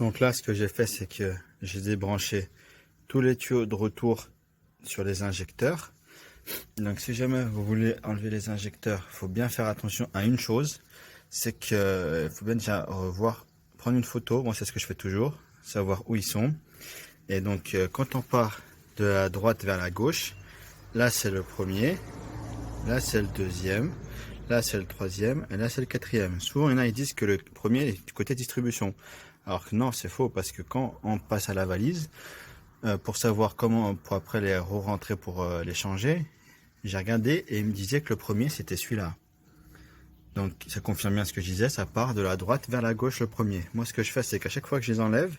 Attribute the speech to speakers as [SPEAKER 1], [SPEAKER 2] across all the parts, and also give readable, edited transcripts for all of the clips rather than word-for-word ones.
[SPEAKER 1] Donc là, ce que j'ai fait, c'est que j'ai débranché tous les tuyaux de retour sur les injecteurs. Donc si jamais vous voulez enlever les injecteurs, il faut bien faire attention à une chose, c'est que faut bien déjà revoir, prendre une photo, moi c'est ce que je fais toujours, savoir où ils sont. Et donc quand on part de la droite vers la gauche, là c'est le premier, là c'est le deuxième, là c'est le troisième et là c'est le quatrième. Souvent il y en a qui disent que le premier est du côté distribution, alors que non, c'est faux, parce que quand on passe à la valise, pour savoir comment, pour après les re-rentrer pour les changer, j'ai regardé et il me disait que le premier c'était celui-là. Donc ça confirme bien ce que je disais, ça part de la droite vers la gauche le premier. Moi ce que je fais, c'est qu'à chaque fois que je les enlève,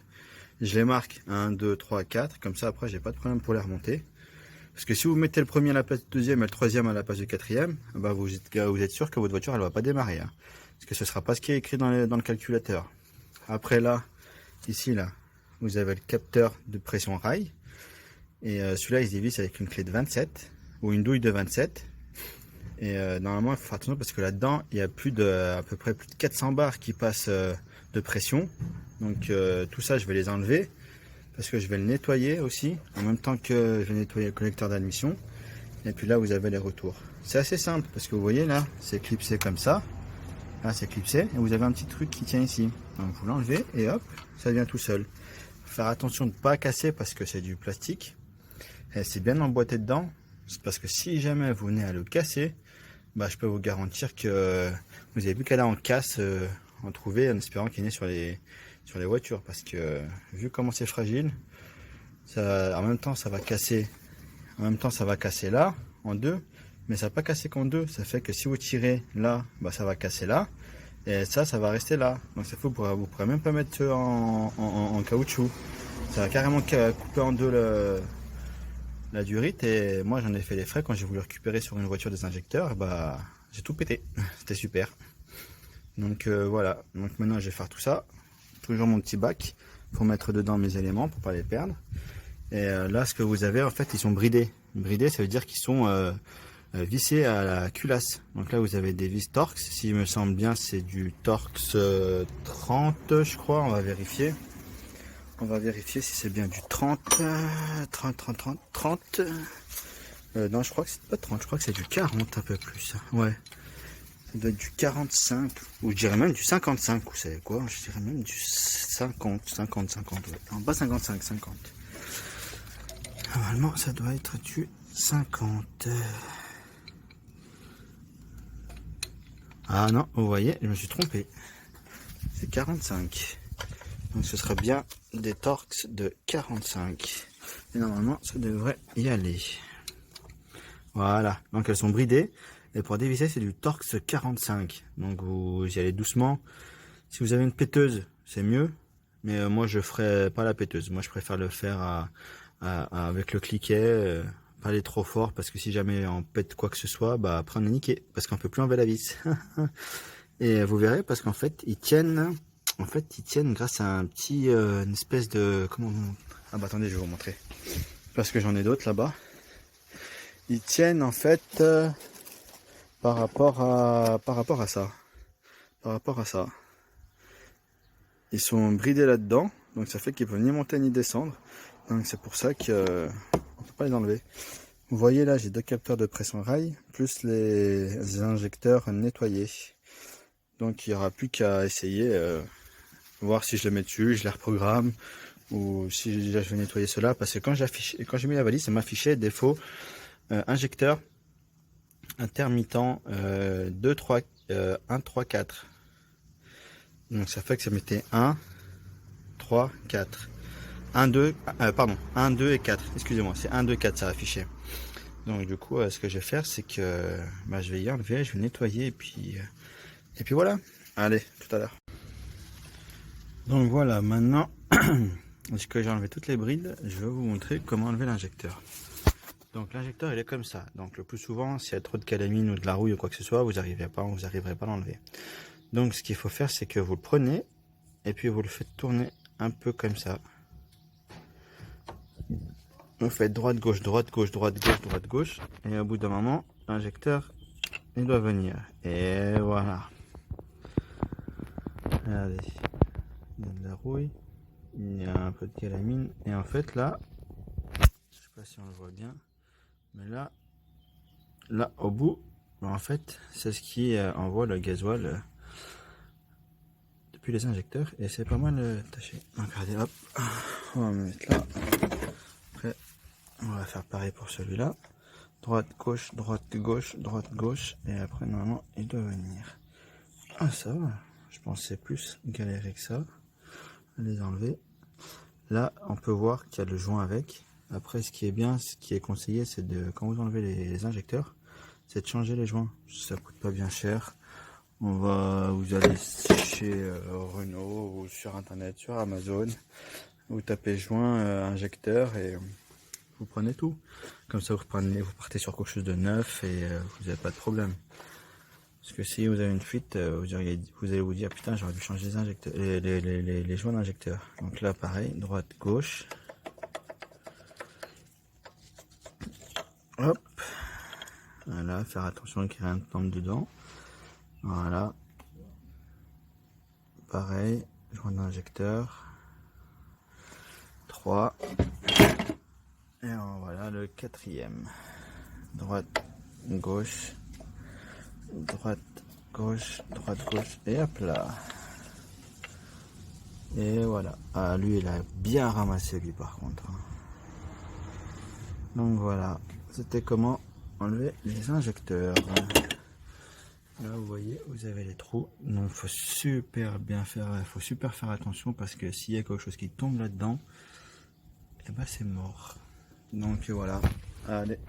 [SPEAKER 1] je les marque 1, 2, 3, 4, comme ça après j'ai pas de problème pour les remonter. Parce que si vous mettez le premier à la place du deuxième et le troisième à la place du quatrième, bah vous êtes sûr que votre voiture elle va pas démarrer. Hein. Parce que ce sera pas ce qui est écrit dans le calculateur. Après là, ici là, vous avez le capteur de pression rail. Et celui-là il se divise avec une clé de 27 ou une douille de 27. Et normalement il faut faire attention parce que là-dedans il y a à peu près plus de 400 bars qui passent de pression. Donc tout ça je vais les enlever parce que je vais le nettoyer aussi en même temps que je vais nettoyer le connecteur d'admission. Et puis là vous avez les retours. C'est assez simple parce que vous voyez là c'est clipsé comme ça. Là c'est clipsé et vous avez un petit truc qui tient ici. Donc vous l'enlevez et hop, ça vient tout seul. Faut faire attention de ne pas casser parce que c'est du plastique. Et c'est bien emboîté dedans. Parce que si jamais vous venez à le casser, bah, je peux vous garantir que vous n'avez plus qu'à aller en casse, en trouver en espérant qu'il y en ait sur les voitures. Parce que vu comment c'est fragile, ça, en même temps ça va casser. En même temps ça va casser là en deux, mais ça va pas casser qu'en deux. Ça fait que si vous tirez là, bah, ça va casser là. Et ça va rester là. Donc ça fait vous pourrez même pas mettre en caoutchouc. Ça va carrément couper en deux la durite. Et moi j'en ai fait les frais quand j'ai voulu récupérer sur une voiture des injecteurs. Bah j'ai tout pété. C'était super. Donc voilà. Donc maintenant je vais faire tout ça. Toujours mon petit bac pour mettre dedans mes éléments pour pas les perdre. Et là ce que vous avez en fait ils sont bridés. Bridés ça veut dire qu'ils sont vissés à la culasse. Donc là vous avez des vis Torx, si me semble bien c'est du Torx 30 je crois, on va vérifier. On va vérifier si c'est bien du 30. Non je crois que c'est pas 30, je crois que c'est du 40 un peu plus. Ouais. Ça doit être du 45, ou je dirais même du 55, vous savez quoi, je dirais même du 50, ouais. Non pas 55, 50. Normalement ça doit être du 50. Ah non, vous voyez, je me suis trompé. C'est 45. Donc ce sera bien des Torx de 45. Et normalement, ça devrait y aller. Voilà. Donc elles sont bridées. Et pour dévisser, c'est du Torx 45. Donc vous y allez doucement. Si vous avez une péteuse, c'est mieux. Mais moi, je ferai pas la péteuse. Moi, je préfère le faire avec le cliquet. Pas aller trop fort parce que si jamais on pète quoi que ce soit, bah après on est niqué parce qu'on peut plus enlever la vis. Et vous verrez parce qu'en fait ils tiennent, grâce à un petit, une espèce de ah bah attendez je vais vous montrer parce que j'en ai d'autres là-bas. Ils tiennent en fait par rapport à ça. Ils sont bridés là-dedans donc ça fait qu'ils peuvent ni monter ni descendre. Donc c'est pour ça que on peut pas les enlever. Vous voyez là, j'ai deux capteurs de pression rail, plus les injecteurs nettoyés. Donc il n'y aura plus qu'à essayer, voir si je le mets dessus, je les reprogramme, ou si je vais nettoyer cela. Parce que quand j'ai mis la valise, ça m'affichait défaut injecteur intermittent 2, 3, 1, 3, 4. Donc ça fait que ça mettait 1, 3, 4. 1, 2, pardon, 1, 2 et 4, excusez-moi, c'est 1, 2, 4 ça affichait. Donc du coup, ce que je vais faire, c'est que bah, je vais y enlever, je vais nettoyer et puis voilà. Allez, tout à l'heure. Donc voilà, maintenant que j'ai enlevé toutes les brides, je vais vous montrer comment enlever l'injecteur. Donc l'injecteur il est comme ça. Donc le plus souvent, s'il y a trop de calamine ou de la rouille ou quoi que ce soit, vous n'arriverez pas à l'enlever. Donc ce qu'il faut faire, c'est que vous le prenez et puis vous le faites tourner un peu comme ça. Vous faites droite, gauche, droite, gauche, droite, gauche, droite, gauche. Et au bout d'un moment, l'injecteur, il doit venir. Et voilà. Regardez. Il y a de la rouille. il y a un peu de calamine. Et en fait là, je sais pas si on le voit bien, mais là au bout, en fait, c'est ce qui envoie le gasoil depuis les injecteurs. Et c'est pas mal taché. Donc regardez, hop, on va mettre là. Après, on va faire pareil pour celui-là. Droite, gauche, droite, gauche, droite, gauche. Et après, normalement, il doit venir. Ah, ça va. Je pensais plus galérer que ça. Les enlever. Là, on peut voir qu'il y a le joint avec. Après, ce qui est bien, ce qui est conseillé, c'est de, quand vous enlevez les injecteurs, c'est de changer les joints. Ça coûte pas bien cher. Vous allez chez Renault ou sur internet, sur Amazon. Vous tapez joint, injecteur et vous prenez tout. Comme ça, vous partez sur quelque chose de neuf et vous n'avez pas de problème. Parce que si vous avez une fuite, vous allez vous dire putain, j'aurais dû changer les injecteurs, les joints d'injecteur. Donc là, pareil, droite, gauche. Hop. Voilà, faire attention qu'il n'y ait rien de tombe dedans. Voilà. Pareil, joint d'injecteur. 3. Et voilà le quatrième. Droite, gauche. Droite, gauche, droite, gauche. Et hop là. Et voilà. Ah, lui, il a bien ramassé, lui, par contre. Donc voilà. C'était comment enlever les injecteurs. Là, vous voyez, vous avez les trous. Donc, faut super faire attention parce que s'il y a quelque chose qui tombe là-dedans, et ben c'est mort. Donc voilà. Allez.